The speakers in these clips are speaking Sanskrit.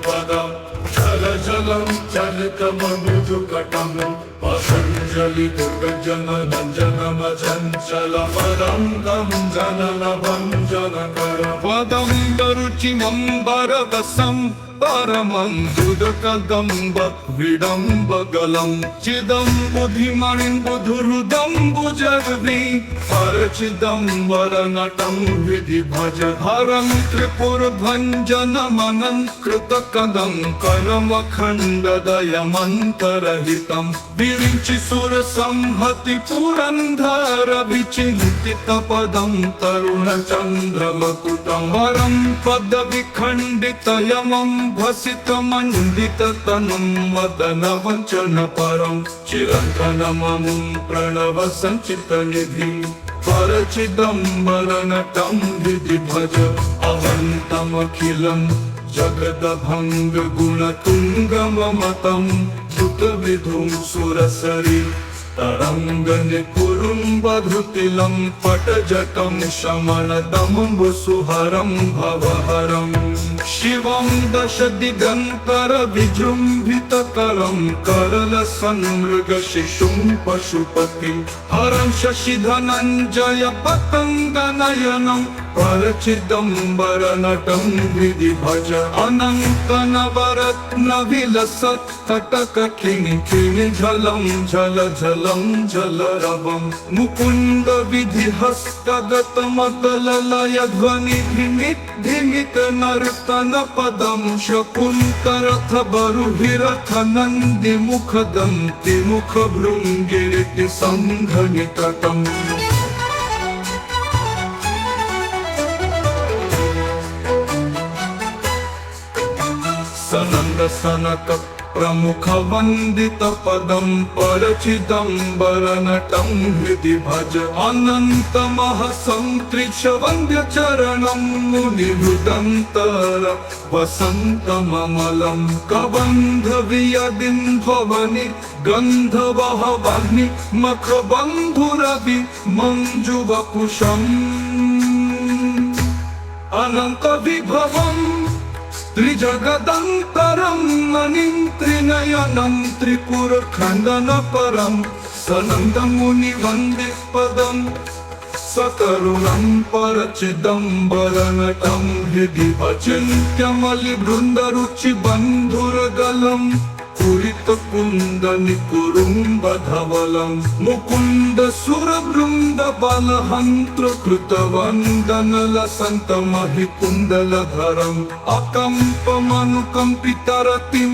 पदं जल जलं चलितमधुकटं पतञ्जलि दुर्गजनरञ्जनमचञ्चलपदं तं जननभञ्जनकरं पदं परमं दुदकदम्ब विडम्बगलं चिदम्बुधिमणिं बुधुरुदं भुजगदि परचिदम्बरनटं विधि भज हरं त्रिपुरभञ्जनमनङ्कृतकदं करमखण्डदयमन्तरहितं विरिञ्चि सुरसंहति पुरन्धरविचिन्तितपदं तरुणचन्द्रमकुटं वरं पदविखण्डितयमं भसितमण्डिततनुं मदनवञ्चनपरं चिरन्तनममुं प्रणवसञ्चितनिधिं परचिदम्बरनटं विधि भज अवन्तमखिलं जगदभङ्गगुणतुङ्गममतं द्रुतविधुं सुरसरि तरङ्गनिकुरुम्बधृतिलं पटजटं शमनदम्बुसुहरं भवहरं शिवं दशदिगन्तरविजृम्भितकरं करलसन्मृगशिशुं पशुपतिं हरं शशिधनञ्जय पतङ्गनयनं परचिदम्बरनटं विधि भज अनन्तनवरत्नविलसत्तटककिङ्किणिझलं झल झलं झलरवं मुकुन्द विधिहस्तगतमकललय ध्वनिधिमित नर्तनपदं शकुन्तरथ बरुभिरथ नन्दिमुखदन्तिमुखभृङ्गिरिति सन्धनितटम् सनन्द सनक प्रमुख वंदित पदं परचिदम्बरनटं हृदि भज अनंत महसंत्रिच वन्द्य चरणं मुनिहृदन्तर वसन्तममलं कबन्ध वियदिं भवनि गन्धवहवह्नि मखबन्धुरवि मञ्जुवपुषम् अनंत विभवम् त्रिजगदन्तरं मणिं त्रिनयनं त्रिपुरखण्डनपरं सनन्दमुनिवन्दितपदं सकरुणं परचिदम्बरनटं हृदि भजन्त्यमलिबृन्दरुचिबन्धुरगलं पुरितकुन्दनिकुरुम्बधवलं मुकुन्द सुरवृन्दबलहन्त्रकृतवन्दनलसन्तमहिकुन्दलधरम् अकम्पमनुकम्पितरतिं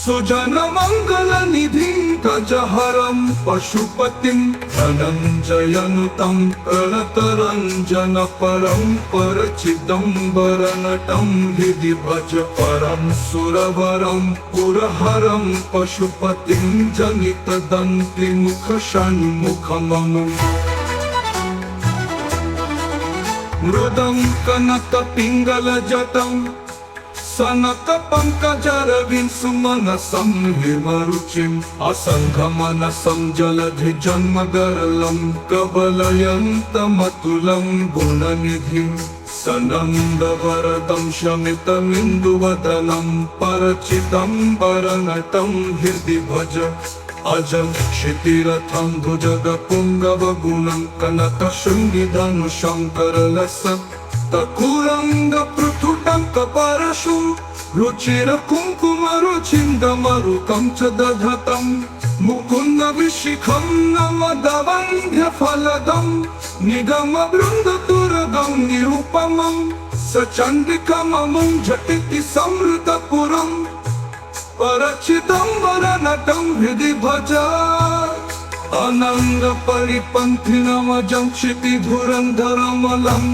सुजनमङ्गलनिधिं गजहरं पशुपतिं धनञ्जयनुतं प्रणतरञ्जनपरं परचिदम्बरनटं हृदि भज परं सुरवरं पुरहरं पशुपतिं जनितदन्तिमुखषण्मुखमनुम् मृदं कनकपिङ्गलजटं सनक पंकजरविं सुमनसं हिमरुचिं असंघमनसं जलधि जन्मगरलं कबलयन्तमतुलं गुणनिधिं सनन्दवरदं शमितमिन्दुवदनं परचिदम्बरनटं हृदि भज अजं क्षितिरथं भुजगपुङ्गवगुणं कनकशृङ्गिधनुषं करलसत्तकुरङ्गपृथुटं कपरशुं रुचिरकुङ्कुमरुचिन्दमरुकं च दधतं मुकुन्दविशिखं नमदवन्ध्यफलदं निगमबृन्दतुरगं निरुपमं सचण्डिकममुं झटिति संवृतपुरम् परचिदम्बरनटं हृदि भज अनङ्गपरिपन्थिनमजं क्षितिधुरन्धरमलं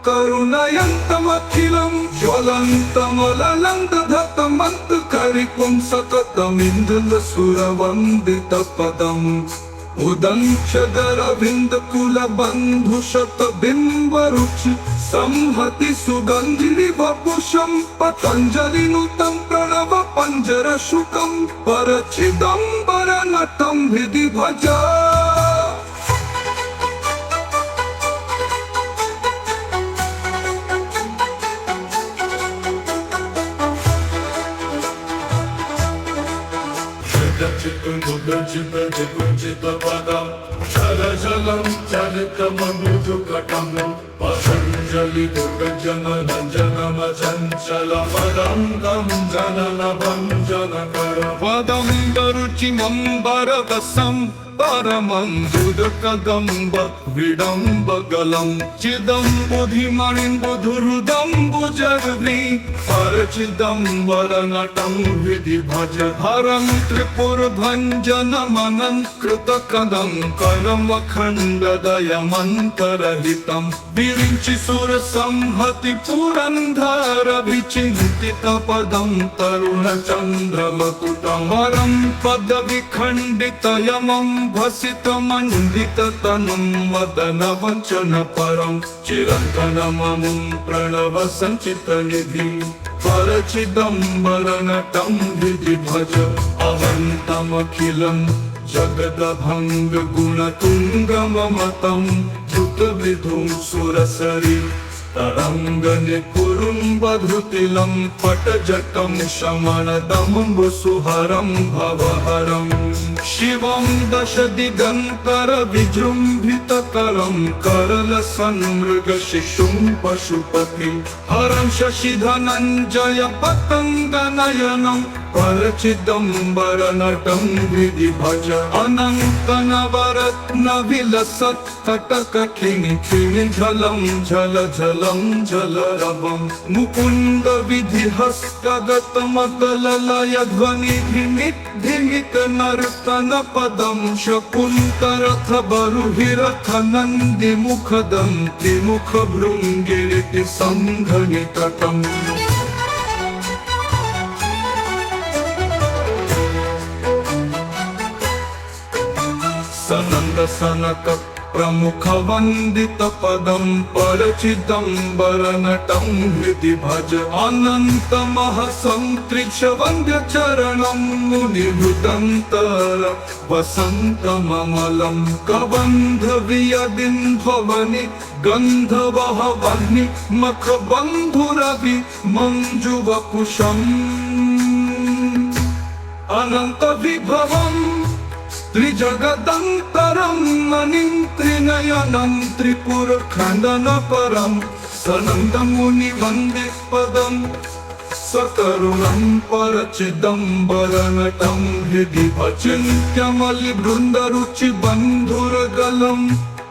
करुणयन्तमखिलं ज्वलन्तमललन्तधतमन्तकरिपुंसकतमिन्दुलसुरवन्दितपदम् उदंशधरविन्दकुलबन्धुशतबिम्बरुचि संहति सुगन्धिवपुषं पतञ्जलिनुतं प्रणव पञ्जरशुकं परचिदम्बरनटं हृदि भज पदम जल जलम चरितमनुजुकटं पतञ्जलि दुर्गजनरञ्जनम चञ्चलमदङ्गं जननभञ्जनकरं पदं रुचिमम्बररसं परमं दुदकदम्ब विडम्बगलं चिदम्बुधिमणिं बुधुरुदम्बुजग्नि परचिदम्बरनटं हृदि भज हरं त्रिपुरभञ्जनमनङ्कृतकदं करमखण्डदयमन्तरहितं विरिञ्चि सुरसंहति पुरन्धर विचिन्तितपदं तरुणचन्द्रमकुटं वरं पदविखण्डितयमं भसितमण्डिततनुं वदनवञ्चनपरं चिरन्तनममुं प्रणवसञ्चितनिधिं परचिदम्बरनटं हृदि भज अवन्तमखिलं जगदभङ्गगुणतुङ्गममतं धृतविधुं सुरसरि तरङ्गनिकुरुम्बधृतिलं पटजटं शमनदम्बुसुहरं भवहरं शिवं दशदिगन्तरविजृम्भितकरं करलसन्मृगशिशुं पशुपतिं हरं शशिधनञ्जय पतङ्गनयनं परचिदम्बरनटं हृदि भज अनन्तनवरत्नविलसत्कटकखिनिखिनिझलं झल झलं झलरवं मुकुन्दविधिहस्तगतमकललयध्वनिधिमितनर्तनपदं शकुन्तरथ बरुहिरथ नन्दिमुखदं त्रिमुखभृङ्गिरिति सङ्घनितटम् सनन्द सनक प्रमुख वंदित पदं परचिदम्बरनटं हृदि भज अनंत महसंत्रिक्ष वन्द्य चरणं मुनिहृदन्तर वसन्तममलं कबन्ध वियदिन्ध्वनि गन्धवः वह्नि मखबन्धुरवि मञ्जुवपुषम् अनंत विभवम् त्रिजगदन्तरं मणिं त्रिनयनं त्रिपुरखण्डनपरं सनन्दमुनिवन्दे पदं सकरुणं परचिदम्बरनटं हृदि भचिन्त्यमलिबृन्दरुचिबन्धुरगलं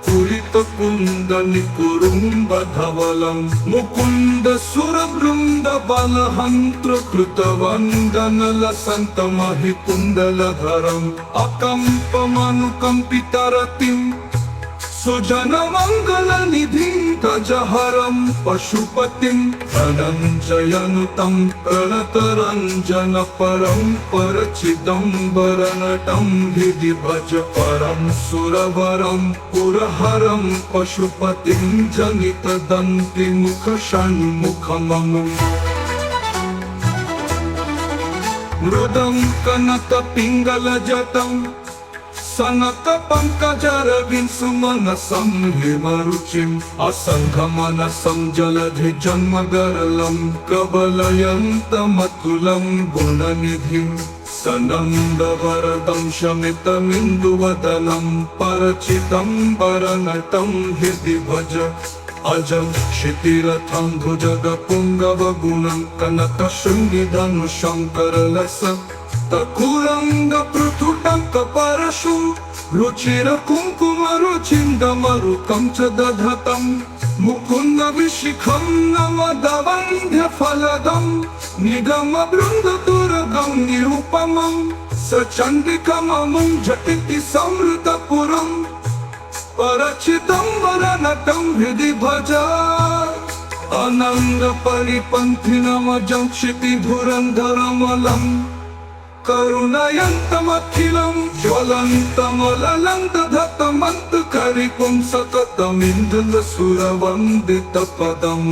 कुलितकुन्दनिकुरुम्बधवलं मुकुन्द सुरबृन्दबलहन्त्रकृतवन्दनलसन्तमहिकुन्दलधरम् अकम्पमनुकम्पितरतिं सुजनमङ्गलनिधिं गजहरं पशुपतिं धनञ्जयनुतं प्रणतरञ्जनपरं परचिदम्बरनटं हृदि भज परं सुरवरं पुरहरं पशुपतिं जनितदन्तिमुखषण्मुखममुम् मृदं कनकपिङ्गलजटम् सनक पंकजरविंसुमनसं हिमरुचिम् असङ्घमनसं जलधि जन्मगरलं कबलयन्तमतुलं गुणनिधिं सनन्दवरदं शमितमिन्दुवदनं परचिदम्बरनटं हृदि भज अजं क्षितिरथं भुजगपुङ्गवगुणं कनकशृङ्गिधनुषं करलस तकुरङ्गपृथुटङ्कपरशु रुचिरकुङ्कुमरुचिन्दमरुकं च दधतं मुकुन्दविशिखं नमदवन्ध्यफलदं निगमबृन्ददुर्गं निरुपमं सचण्डिकममुं झटिति संवृतपुरं परचिदम्बरनटं हृदि भज अनङ्गपरिपन्थिनमजं क्षितिधुरन्धरमलम् करुणयन्तमखिलं ज्वलन्तमललन्तधतमन्तकरिपुं सततमिन्दुलसुरवन्दितपदम्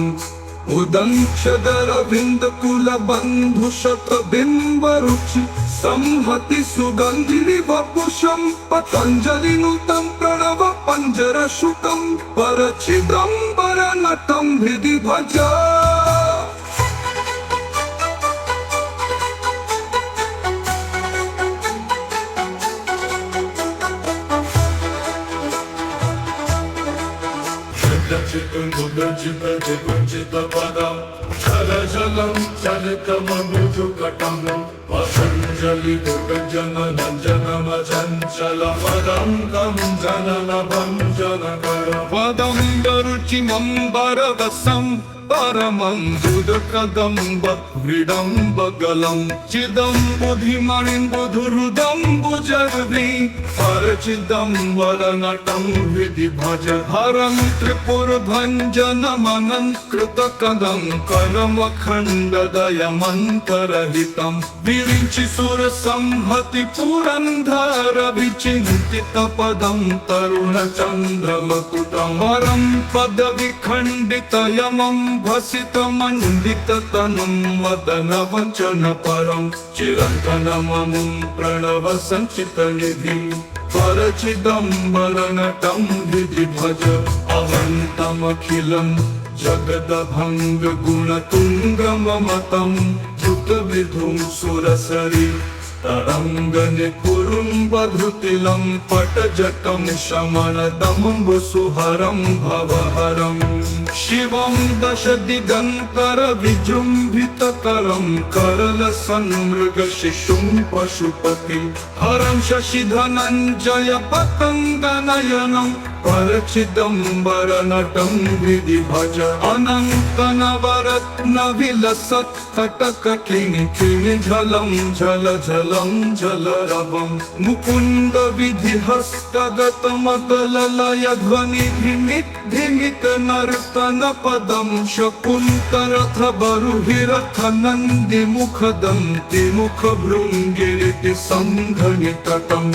उदङ्क्षदरविन्दकुलबन्धुशतबिम्बरुचि संहति सुगन्धिनि वपुषं पतञ्जलिनुतं प्रणव पञ्जरशुकं परचिदम्बरनटं हृदि भज पदम जल जलम चलितमृदुकटं पतञ्जलि दुर्गजननन्दनम चञ्चल पदं तं जननभं जनकरं पदं रुचिमम्बरवसं परमं दुदकदम्ब व्रीडम्बगलं चिदं बुधिमणिं बुधुरुदं भुजर्दि परचिदम्बरनटं हृदि भज हरं त्रिपुरभञ्जनमनङ्कृतकदं करमखण्डदयमन्तरहितं विरिञ्चि सुरसंहति पुरन्धर विचिन्तितपदं तरुणचन्द्रमकुटं वरं पदविखण्डितयमं भसितमण्डिततनुं वदनवचनपरं चिरन्तनममुं प्रणवसञ्चितनिधिं परचिदम्बरनटं हृदि भज अवन्तमखिलं जगदभङ्गगुणतुङ्गममतं धृतविधुं सुरसरि तरङ्गनिकुरुम्बधृतिलं पटजटं शमनदमं वसुहरं भवहरं शिवं दशदिगन्तरविजृम्भितकरं करलसन्मृगशिशुं पशुपति हरं शशिधनञ्जय पतङ्गनयनं परचिदम्बरनटं हृदि भज अनन्तनवरत्नविलसत्कटककिङ्किणि झलं झल झलं झलरवं मुकुन्द विधिहस्तगतमकललय ध्वनिधिमिद्धिमित नर्तनपदं शकुन्तरथ बरुहिरथ नन्दिमुखदन्तिमुखभृङ्गिरिति सन्धनितटम्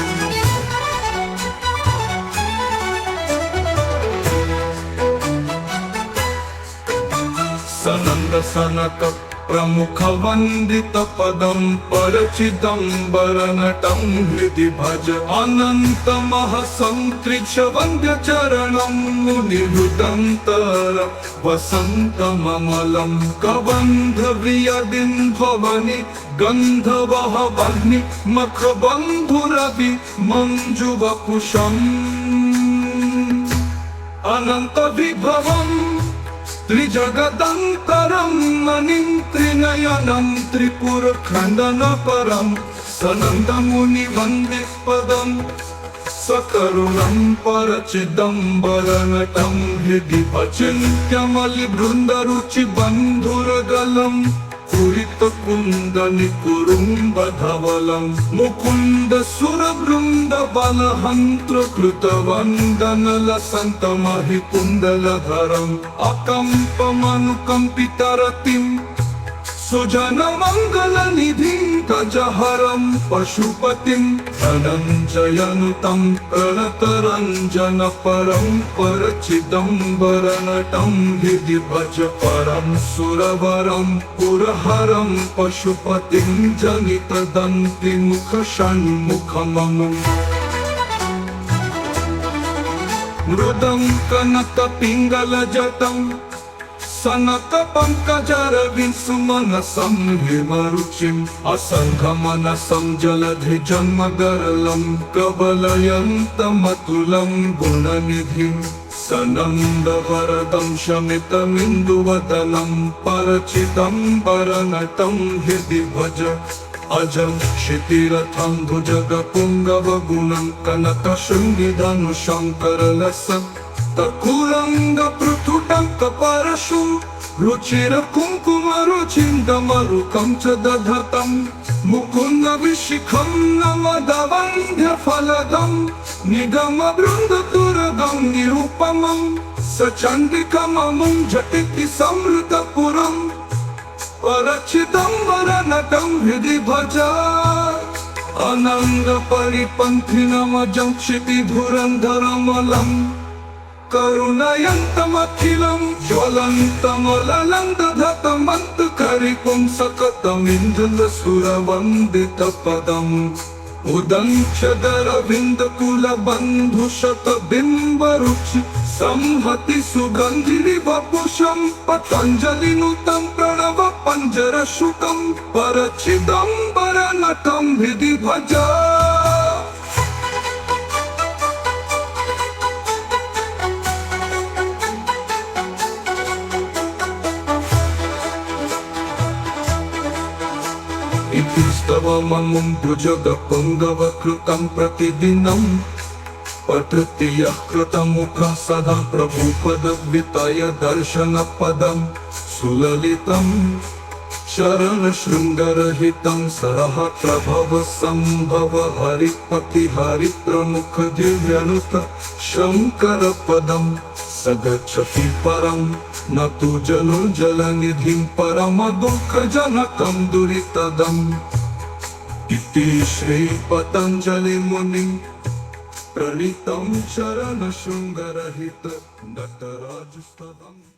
सनन्द सनक प्रमुख वंदित पदं परचिदम्बरनटं हृदि भज अनंत महसंत्रिक्ष वन्द्य चरणं मुनिहृदन्तर वसन्तममलं कबन्ध वियदिन् भवनि गन्धवः वह्नि मखबन्धुरवि मञ्जुवपुषम् अनन्त विभवम् त्रिजगदन्तरं मणिं त्रिनयनं त्रिपुरखण्डनपरं सनन्दमुनि वन्दे पदं सकरुणं परचिदम्बरनटं हृदि अचिन्त्यमलिबृन्दरुचिबन्धुरगलं कुरुम्बधवलं मुकुन्द सुरवृन्द बलहन्त्र कृतवन्दनलसन्तमहिकुन्दलधरम् अकम्पमनुकम्पितरतिं सुजनमङ्गलनिधिं गजहरं पशुपतिं धनञ्जयनुतं प्रणतरञ्जनपरं परचिदम्बरनटं हृदि भज परं सुरवरं पुरहरं पशुपतिं जनितदन्तिमुखषण्मुखममुम् मृदं कनकपिङ्गलजटं सनक पंकजरविसुमनसं हिमरुचिम् असङ्घमनसं जलधिजन्मगरलं प्रबलयन्तमतुलं गुणनिधिं सनन्दवरदं शमितमिन्दुवदनं परचिदम्बरनटं हृदि भज अजं क्षितिरथं भुजगपुङ्गवगुणं कनकशृङ्गिधनुषं करलसं तकुरंग पृथुटंक परशु रुचिर कुंकुम रुचिन्दमरुकं च दधतं मुकुन्द विशिखं नमदवन्ध्य फलदं निगम बृन्द तुरगं निरुपमं सचण्डिकममुं झटिति समृतपुरं परचिदम्बरनटं हृदि भज अनंग परिपन्थिनमजं क्षितिधुरन्धरमलं करुणयन्तमखिलं ज्वलन्तमललन्दधतमन्तकरिपुं सकतमिन्दुलसुरवन्दितपदम् उदङ्क्षदरविन्दकुलबन्धुशतबिम्बरुचि संहति सुगन्धिरिवपुषं पतञ्जलिनुतं प्रणव पञ्जरशुकं परचिदम्बरनटं हृदि भज स्तवममुं भुजगपुङ्गवकृतं प्रतिदिनं पठति यः कृतमुखः सदा प्रभुपदविताय दर्शनपदं सुललितं शरणशृङ्गरहितं सरः प्रभव सम्भव हरिपति हरिप्रमुख दिव्यनुत शङ्करपदं स गच्छति परं न तु जनो जलनिधिं परमदुःखजनकं दुरितदम् इति श्रीपतञ्जलिमुनिं प्रणीतं चरणशृङ्गरहित नटराजस्तवम्।